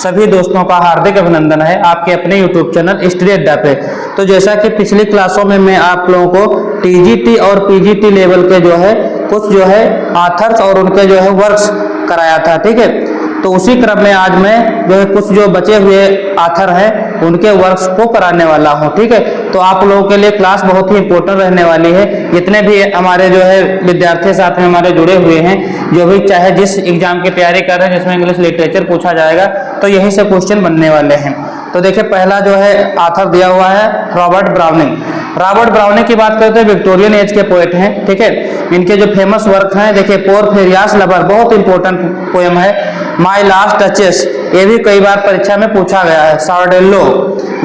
सभी दोस्तों का हार्दिक अभिनंदन है आपके अपने YouTube चैनल स्टडी अड्डा पे। तो जैसा कि पिछली क्लासों में मैं आप लोगों को TGT और PGT लेवल के जो है कुछ जो है ऑथर्स और उनके जो है वर्क्स कराया था, ठीक है। तो उसी क्रम में आज मैं जो है कुछ जो बचे हुए ऑथर हैं उनके वर्क्स को कराने वाला हूं, ठीक है। तो आप लोगों के लिए क्लास बहुत ही इंपॉर्टेंट रहने वाली है। जितने भी हमारे जो है विद्यार्थी साथ में हमारे जुड़े हुए हैं, जो भी चाहे जिस एग्जाम की तैयारी कर रहे हैं जिसमें इंग्लिश लिटरेचर पूछा जाएगा, तो यहीं से क्वेश्चन बनने वाले हैं। तो देखिए पहला जो है ऑथर दिया हुआ है रॉबर्ट ब्राउनिंग। रॉबर्ट ब्राउनिंग की बात करते हैं, विक्टोरियन एज के पोएट हैं, ठीक है। इनके जो फेमस वर्क हैं देखिए पोरफेरियास लवर, बहुत इंपॉर्टेंट पोएम है। माई लास्ट टचेस, ये भी कई बार परीक्षा में पूछा गया है। Sordello,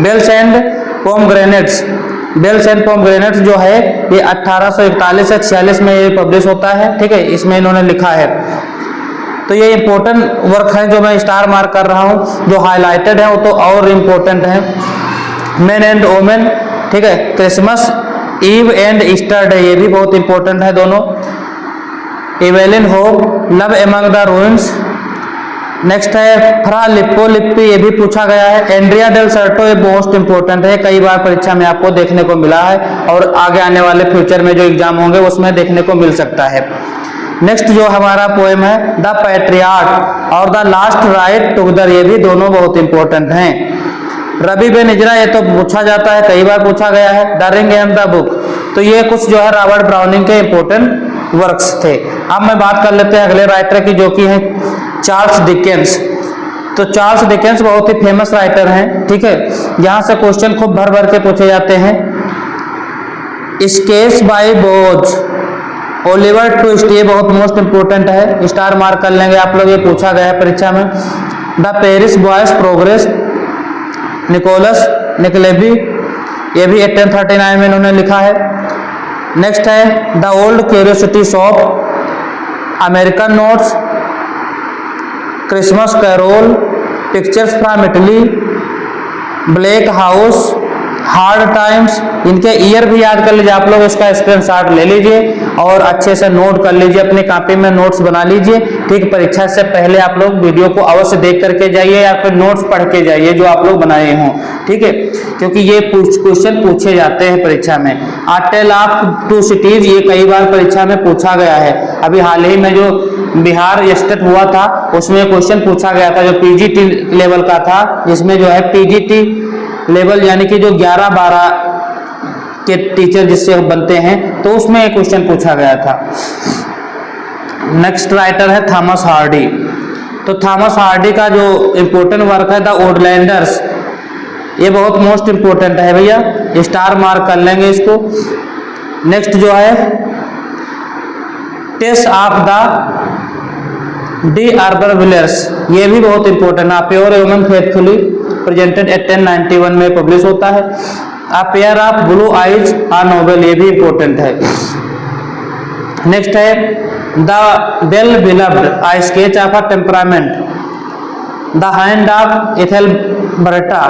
bells and pomegranates, bells and pomegranates जो है ये 1841 से 46 में ये पब्लिश होता है, ठीक है। इसमें इन्होंने लिखा है। तो ये इंपॉर्टेंट वर्क है जो मैं स्टार मार्क कर रहा हूँ, जो हाईलाइटेड है वो तो और इम्पोर्टेंट है। मैन एंड वोमेन, ठीक है। Christmas Eve and Easter Day, ये भी बहुत इंपॉर्टेंट है दोनों। Evelyn Hope, love among the ruins. Next है फ्रा लिप्पो लिप्पी, ये भी पूछा गया है। एंड्रिया डेल सर्टो, ये मोस्ट इंपॉर्टेंट है, कई बार परीक्षा में आपको देखने को मिला है और आगे आने वाले फ्यूचर में जो एग्जाम होंगे उसमें देखने को मिल सकता है। नेक्स्ट जो हमारा पोएम है द पैट्रियार्क और द लास्ट राइड टुगेदर, ये भी दोनों बहुत इंपॉर्टेंट हैं। रबी बेन इजरा, ये तो पूछा जाता है, कई बार पूछा गया है। The ring and the book, तो ये कुछ जो है रॉबर्ट ब्राउनिंग के इंपॉर्टेंट वर्क्स थे। अब मैं बात कर लेते हैं अगले राइटर की, जो कि है चार्ल्स डिकेंस। तो चार्ल्स डिकेंस बहुत ही फेमस राइटर हैं, ठीक है। यहाँ से क्वेश्चन खूब भर भर के पूछे जाते हैं। स्केच बाय बोज, ओलिवर ट्विस्ट, ये बहुत मोस्ट इंपोर्टेंट है, स्टार मार्क कर लेंगे आप लोग, ये पूछा गया है परीक्षा में। The parish boy's progress, Nicholas Nickleby, ये भी 1839 में इन्होंने लिखा है। नेक्स्ट है the old curiosity shop, American notes, Christmas carol, pictures from Italy, Bleak house, hard times. इनके ईयर भी याद कर लीजिए आप लोग, इसका स्क्रीनशॉट ले लीजिए और अच्छे से नोट कर लीजिए, अपनी कॉपी में नोट्स बना लीजिए, ठीक। परीक्षा से पहले आप लोग वीडियो को अवश्य देख करके जाइए या फिर नोट्स पढ़ के जाइए जो आप लोग बनाए हों, ठीक है, क्योंकि ये क्वेश्चन पूछे जाते हैं परीक्षा में। आ टेल ऑफ टू सिटीज, ये कई बार परीक्षा में पूछा गया है। अभी हाल ही में जो बिहार स्टेट हुआ था उसमें क्वेश्चन पूछा गया था, जो PGT लेवल का था, जिसमें जो है PGT लेवल यानी कि जो 11-12 के टीचर जिससे बनते हैं, तो उसमें एक क्वेश्चन पूछा गया था। नेक्स्ट राइटर है थॉमस हार्डी। तो थॉमस हार्डी का जो इंपॉर्टेंट वर्क है द वुडलैंडर्स, ये बहुत मोस्ट इंपॉर्टेंट है भैया, स्टार मार्क कर लेंगे इसको। नेक्स्ट जो है टेस्ट ऑफ द डी आर्बरविलर्स, ये भी बहुत इंपॉर्टेंट है। प्योर ह्यूमन फेथफुली प्रेजेंटेड 1891 में पब्लिश होता है। A pair of blue eyes a novel, ये भी इंपॉर्टेंट है। नेक्स्ट है the well beloved a sketch of a temperament, the hand of Ethelberta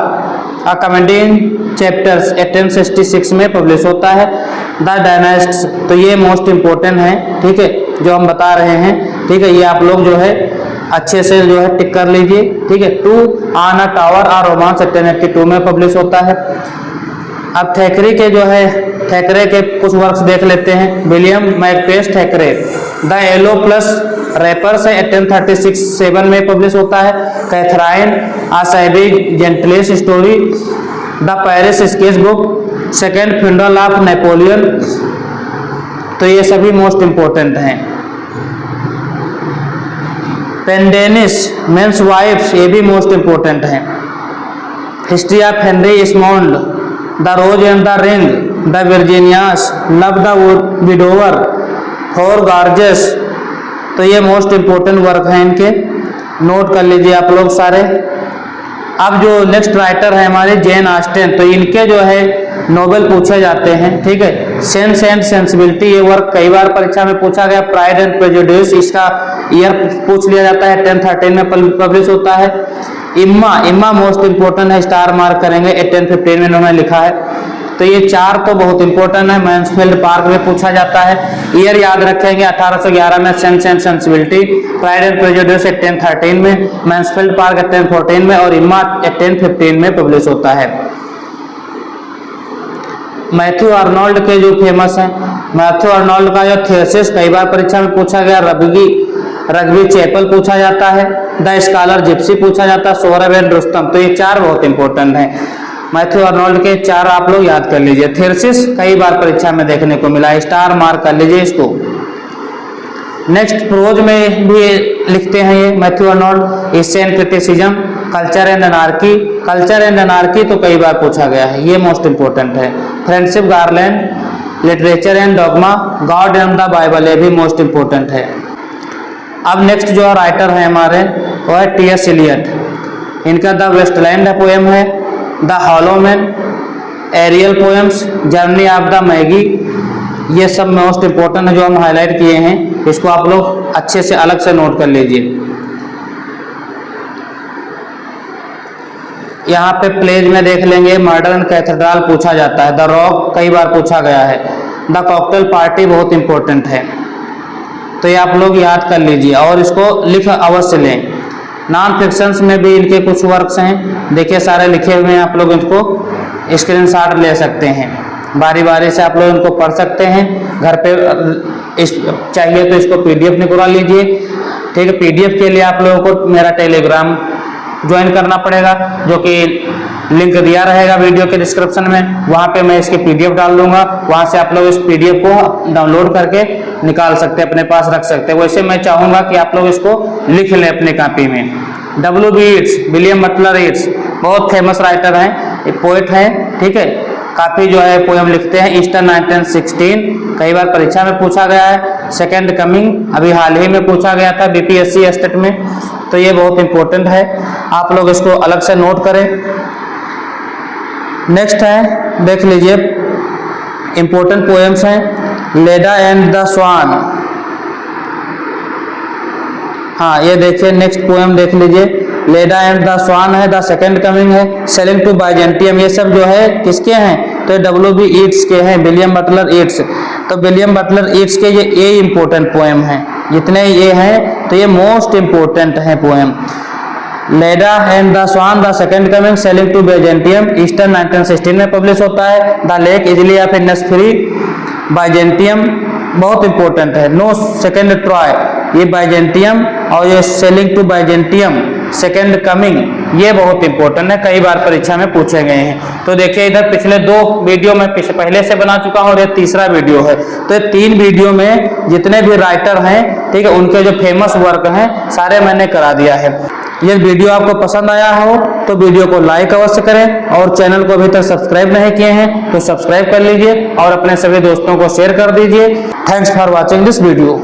a commending chapters 1866 में पब्लिश होता है। द डायनास्ट्स, तो ये मोस्ट इंपॉर्टेंट है, ठीक है, जो हम बता रहे हैं, ठीक है। ये आप लोग जो है अच्छे से जो है टिक कर लीजिए, ठीक है। Two on a tower a romance 1882 में पब्लिश होता है। अब थैकरे के जो है थैकरे के कुछ वर्क्स देख लेते हैं। William Makepeace Thackeray, the yellow plus wrappers है 1836-7 में पब्लिश होता है। Catherine a savage gentles story, the Paris sketch book, second funeral of Napoleon, तो ये सभी मोस्ट इंपॉर्टेंट हैं। पेंडेनिस मेंस वाइफ्स, ये भी मोस्ट इंपॉर्टेंट हैं। History of Henry Esmond, the rose and the ring, the Virginians, love the widower, four Georges, तो ये most important work हैं इनके, नोट कर लीजिए आप लोग सारे। अब जो नेक्स्ट राइटर है हमारे जेन ऑस्टेन, तो इनके जो है नोबेल पूछे जाते हैं, ठीक है। सेंस एंड सेंसिबिलिटी, ये वर्क कई बार परीक्षा में पूछा गया। प्राइड एंड प्रेजुडिस, इसका ईयर पूछ लिया जाता है, 1813 में पब्लिश होता है। इम्मा मोस्ट इंपॉर्टेंट है, स्टार मार्क करेंगे, 1815 में इन्होंने लिखा है। तो ये 4 तो बहुत इंपॉर्टेंट है। मैंसफील्ड पार्क में पूछा जाता है। ईयर याद रखेंगे 1811 में, sense and sensibility, pride and prejudice 1813 में, मैंसफील्ड पार्क 1814 में और इम्मा 1815 में पब्लिश होता है। मैथ्यू आर्नोल्ड के जो फेमस हैं, मैथ्यू आर्नोल्ड का जो थीसिस कई बार परीक्षा में पूछा गया, रग्बी चैपल पूछा जाता है, द स्कॉलर जिप्सी पूछा जाता है, सोहराब एंड रुस्तम। तो ये 4 बहुत इंपॉर्टेंट हैं। मैथ्यू आर्नोल्ड के 4 आप लोग याद कर लीजिए। थीसिस कई बार परीक्षा में देखने को मिला, स्टार मार्क कर लीजिए इसको। नेक्स्ट प्रोज में भी लिखते हैं ये मैथ्यू आर्नोल्ड, हिस्से and criticism, culture and anarchy. Culture and anarchy तो कई बार पूछा गया है, ये मोस्ट इंपॉर्टेंट है। Friendship garland, literature and dogma, God and the Bible, ये भी मोस्ट इंपॉर्टेंट है। अब नेक्स्ट जो राइटर है हमारे वो है टी.एस. एलियट। इनका द वेस्टलैंड पोएम है, the Hollow Man, Ariel poems, Journey of the Magi, ये सब मोस्ट इंपॉर्टेंट है जो हम हाईलाइट किए हैं। इसको आप लोग अच्छे से अलग से नोट कर लीजिए। यहाँ पे प्लेज में देख लेंगे, मर्डर एंड कैथेड्रल पूछा जाता है, द रॉक कई बार पूछा गया है, द कॉकटेल पार्टी बहुत इंपॉर्टेंट है। तो ये आप लोग याद कर लीजिए और इसको लिख अवश्य लें। नॉन फिक्शंस में भी इनके कुछ वर्क्स हैं, देखिए सारे लिखे हुए हैं, आप लोग इनको स्क्रीनशॉट ले सकते हैं। बारी बारी से आप लोग इनको पढ़ सकते हैं। घर पे चाहिए तो इसको PDF निकलवा लीजिए, ठीक है। PDF के लिए आप लोगों को मेरा टेलीग्राम ज्वाइन करना पड़ेगा, जो कि लिंक दिया रहेगा वीडियो के डिस्क्रिप्शन में। वहाँ पे मैं इसकी PDF डाल दूंगा, वहाँ से आप लोग इस PDF को डाउनलोड करके निकाल सकते हैं, अपने पास रख सकते हैं। वैसे मैं चाहूँगा कि आप लोग इसको लिख लें अपनी कॉपी में। W.B. येट्स, विलियम बटलर येट्स बहुत फेमस राइटर हैं, एक पोएट हैं, ठीक है। काफ़ी जो है पोएम लिखते हैं। ईस्टर 1916 कई बार परीक्षा में पूछा गया है। सेकेंड कमिंग अभी हाल ही में पूछा गया था BPSC स्टेट में, तो ये बहुत इंपॉर्टेंट है, आप लोग इसको अलग से नोट करें। नेक्स्ट है, देख लीजिए इंपॉर्टेंट पोएम्स हैं, लेडा एंड द स्वान। हाँ ये देखिए नेक्स्ट पोएम देख लीजिए, लेडा एंड द स्वान है, द सेकंड कमिंग है, सेलिंग टू बाइजेंटियम। ये सब जो है किसके हैं, तो W.B. येट्स के हैं, विलियम बटलर येट्स। तो विलियम बटलर येट्स के ये इंपॉर्टेंट पोएम हैं, जितने ये हैं तो ये मोस्ट इंपॉर्टेंट है poem. Leda and the swan, the second coming, sailing to Byzantium, Easter 1916 में पब्लिश होता है। The lake isle of Innisfree, Byzantium बहुत इंपॉर्टेंट है। नो सेकंड ट्रॉय, ये बाइजेंटियम, और ये sailing to Byzantium, second coming, ये बहुत इंपॉर्टेंट है, कई बार परीक्षा में पूछे गए हैं। तो देखिए इधर पिछले 2 वीडियो मैं पहले से बना चुका हूँ और ये तीसरा वीडियो है। तो ये 3 वीडियो में जितने भी राइटर हैं, ठीक है, उनके जो फेमस वर्क हैं सारे मैंने करा दिया है। ये वीडियो आपको पसंद आया हो तो वीडियो को लाइक अवश्य करें, और चैनल को अभी तक सब्सक्राइब नहीं किए हैं तो सब्सक्राइब कर लीजिए और अपने सभी दोस्तों को शेयर कर दीजिए। Thanks for watching this video.